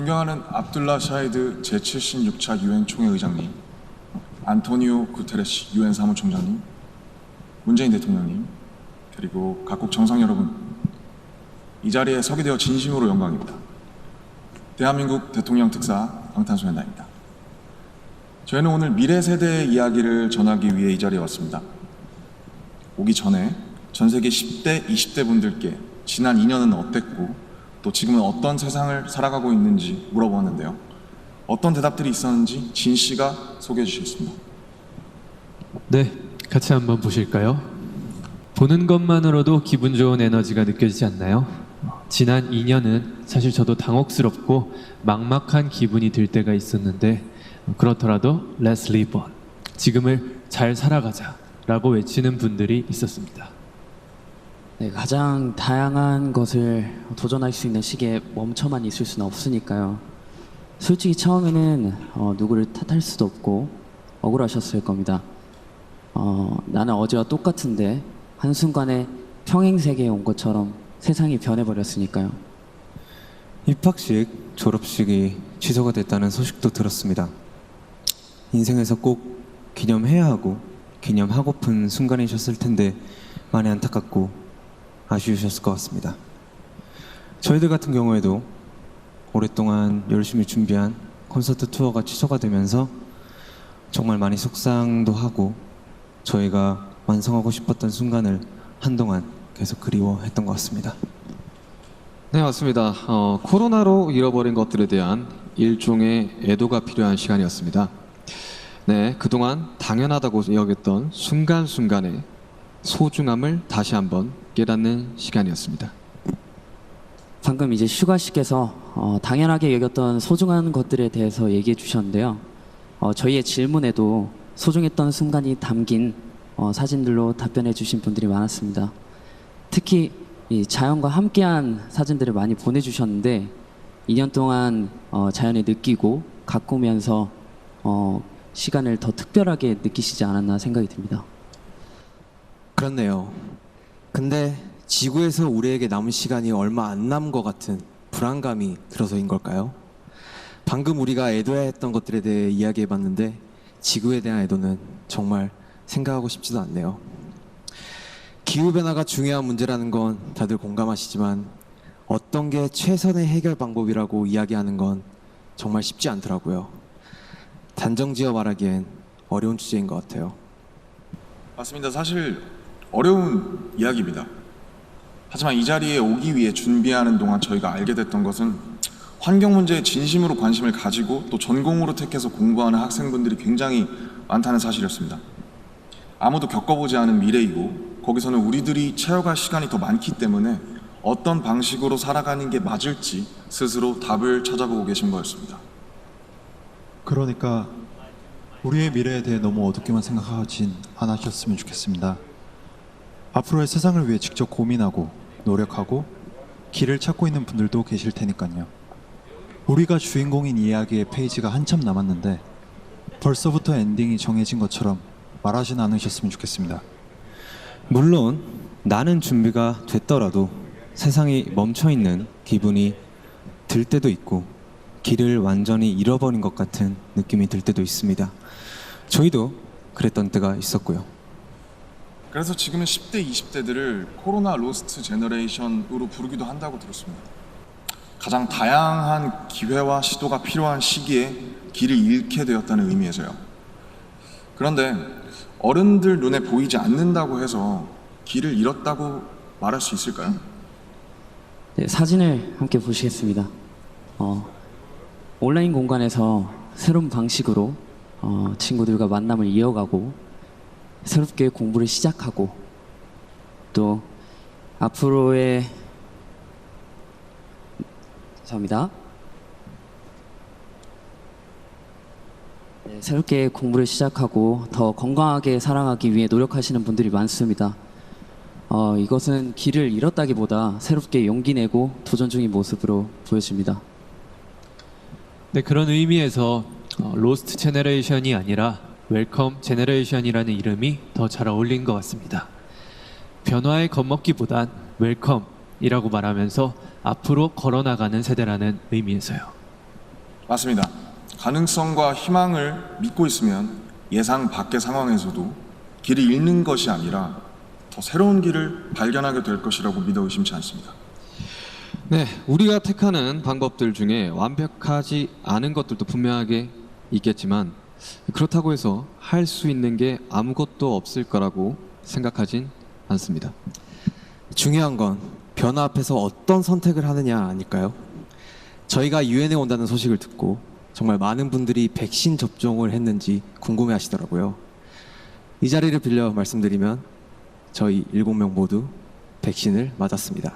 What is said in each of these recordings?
존경하는 압둘라 샤히드 제76차 유엔 총회 의장님, 안토니오 구테레시 유엔 사무총장님, 문재인 대통령님, 그리고 각국 정상 여러분, 이 자리에 서게 되어 진심으로 영광입니다. 대한민국 대통령 특사 방탄소년단입니다. 저희는 오늘 미래 세대의 이야기를 전하기 위해 이 자리에 왔습니다. 오기 전에 전 세계 10대, 20대 분들께 지난 2년은 어땠고 또 지금은 어떤 세상을 살아가고 있는지 물어보았는데요. 어떤 대답들이 있었는지 진 씨가 소개해 주시겠습니다. 네, 같이 한번 보실까요? 보는 것만으로도 기분 좋은 에너지가 느껴지지 않나요? 지난 2년은 사실 저도 당혹스럽고 막막한 기분이 들 때가 있었는데 그렇더라도 Let's live on, 지금을 잘 살아가자 라고 외치는 분들이 있었습니다. 네, 가장 다양한 것을 도전할 수 있는 시기에 멈춰만 있을 수는 없으니까요. 솔직히 처음에는 누구를 탓할 수도 없고 억울하셨을 겁니다. 나는 어제와 똑같은데 한순간에 평행세계에 온 것처럼 세상이 변해버렸으니까요. 입학식, 졸업식이 취소가 됐다는 소식도 들었습니다. 인생에서 꼭 기념해야 하고 기념하고픈 순간이셨을 텐데 많이 안타깝고 아쉬우셨을 것 같습니다. 저희들 같은 경우에도 오랫동안 열심히 준비한 콘서트 투어가 취소가 되면서 정말 많이 속상도 하고 저희가 완성하고 싶었던 순간을 한동안 계속 그리워했던 것 같습니다. 네, 맞습니다. 코로나로 잃어버린 것들에 대한 일종의 애도가 필요한 시간이었습니다. 네, 그동안 당연하다고 여겼던 순간순간의 소중함을 다시 한번 깨닫는 시간이었습니다. 방금 이제 슈가 씨께서 당연하게 여겼던 소중한 것들에 대해서 얘기해 주셨는데요. 저희의 질문에도 소중했던 순간이 담긴 사진들로 답변해 주신 분들이 많았습니다. 특히 이 자연과 함께한 사진들을 많이 보내주셨는데 2년 동안 자연을 느끼고 가꾸면서 시간을 더 특별하게 느끼시지 않았나 생각이 듭니다. 그렇네요. 근데 지구에서 우리에게 남은 시간이 얼마 안 남은 것 같은 불안감이 들어서인 걸까요? 방금 우리가 애도해야 했던 것들에 대해 이야기해봤는데 지구에 대한 애도는 정말 생각하고 싶지도 않네요. 기후변화가 중요한 문제라는 건 다들 공감하시지만 어떤 게 최선의 해결 방법이라고 이야기하는 건 정말 쉽지 않더라고요. 단정지어 말하기엔 어려운 주제인 것 같아요. 맞습니다. 사실 어려운 이야기입니다. 하지만 이 자리에 오기 위해 준비하는 동안 저희가 알게 됐던 것은 환경 문제에 진심으로 관심을 가지고 또 전공으로 택해서 공부하는 학생분들이 굉장히 많다는 사실이었습니다. 아무도 겪어보지 않은 미래이고 거기서는 우리들이 채워갈 시간이 더 많기 때문에 어떤 방식으로 살아가는 게 맞을지 스스로 답을 찾아보고 계신 거였습니다. 그러니까 우리의 미래에 대해 너무 어둡게만 생각하진 않으셨으면 좋겠습니다. 앞으로의 세상을 위해 직접 고민하고 노력하고 길을 찾고 있는 분들도 계실 테니까요. 우리가 주인공인 이야기의 페이지가 한참 남았는데 벌써부터 엔딩이 정해진 것처럼 말하진 않으셨으면 좋겠습니다. 물론 나는 준비가 됐더라도 세상이 멈춰있는 기분이 들 때도 있고 길을 완전히 잃어버린 것 같은 느낌이 들 때도 있습니다. 저희도 그랬던 때가 있었고요. 그래서 지금은 10대, 20대들을 코로나 로스트 제너레이션으로 부르기도 한다고 들었습니다. 가장 다양한 기회와 시도가 필요한 시기에 길을 잃게 되었다는 의미에서요. 그런데 어른들 눈에 보이지 않는다고 해서 길을 잃었다고 말할 수 있을까요? 네, 사진을 함께 보시겠습니다. 온라인 공간에서 새로운 방식으로 친구들과 만남을 이어가고 새롭게 공부를 시작하고 또 앞으로의 감사합니다. 네, 새롭게 공부를 시작하고 더 건강하게 살아가기 위해 노력하시는 분들이 많습니다. 이것은 길을 잃었다기보다 새롭게 용기 내고 도전 중인 모습으로 보여집니다. 네, 그런 의미에서 로스트 제너레이션이 아니라 웰컴 제너레이션이라는 이름이 더 잘 어울린 것 같습니다. 변화에 겁먹기보단 웰컴이라고 말하면서 앞으로 걸어나가는 세대라는 의미에서요. 맞습니다. 가능성과 희망을 믿고 있으면 예상 밖의 상황에서도 길을 잃는 것이 아니라 더 새로운 길을 발견하게 될 것이라고 믿어 의심치 않습니다. 네, 우리가 택하는 방법들 중에 완벽하지 않은 것들도 분명하게 있겠지만 그렇다고 해서 할 수 있는 게 아무것도 없을 거라고 생각하진 않습니다. 중요한 건 변화 앞에서 어떤 선택을 하느냐 아닐까요? 저희가 유엔에 온다는 소식을 듣고 정말 많은 분들이 백신 접종을 했는지 궁금해 하시더라고요. 이 자리를 빌려 말씀드리면 저희 7명 모두 백신을 맞았습니다.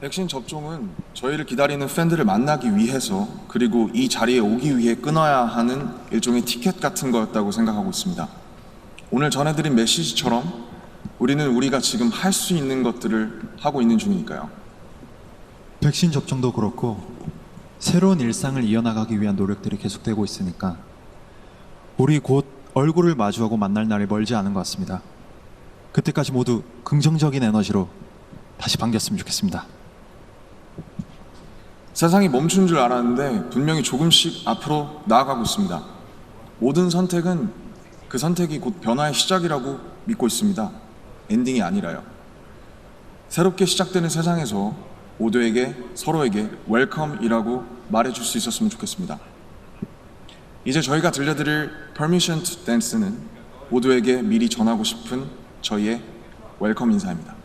백신 접종은 저희를 기다리는 팬들을 만나기 위해서 그리고 이 자리에 오기 위해 끊어야 하는 일종의 티켓 같은 거였다고 생각하고 있습니다. 오늘 전해드린 메시지처럼 우리는 우리가 지금 할 수 있는 것들을 하고 있는 중이니까요. 백신 접종도 그렇고 새로운 일상을 이어나가기 위한 노력들이 계속되고 있으니까 우리 곧 얼굴을 마주하고 만날 날이 멀지 않은 것 같습니다. 그때까지 모두 긍정적인 에너지로 다시 반겼으면 좋겠습니다. 세상이 멈춘 줄 알았는데 분명히 조금씩 앞으로 나아가고 있습니다. 모든 선택은 그 선택이 곧 변화의 시작이라고 믿고 있습니다. 엔딩이 아니라요. 새롭게 시작되는 세상에서 모두에게 서로에게 웰컴이라고 말해줄 수 있었으면 좋겠습니다. 이제 저희가 들려드릴 Permission to Dance는 모두에게 미리 전하고 싶은 저희의 웰컴 인사입니다.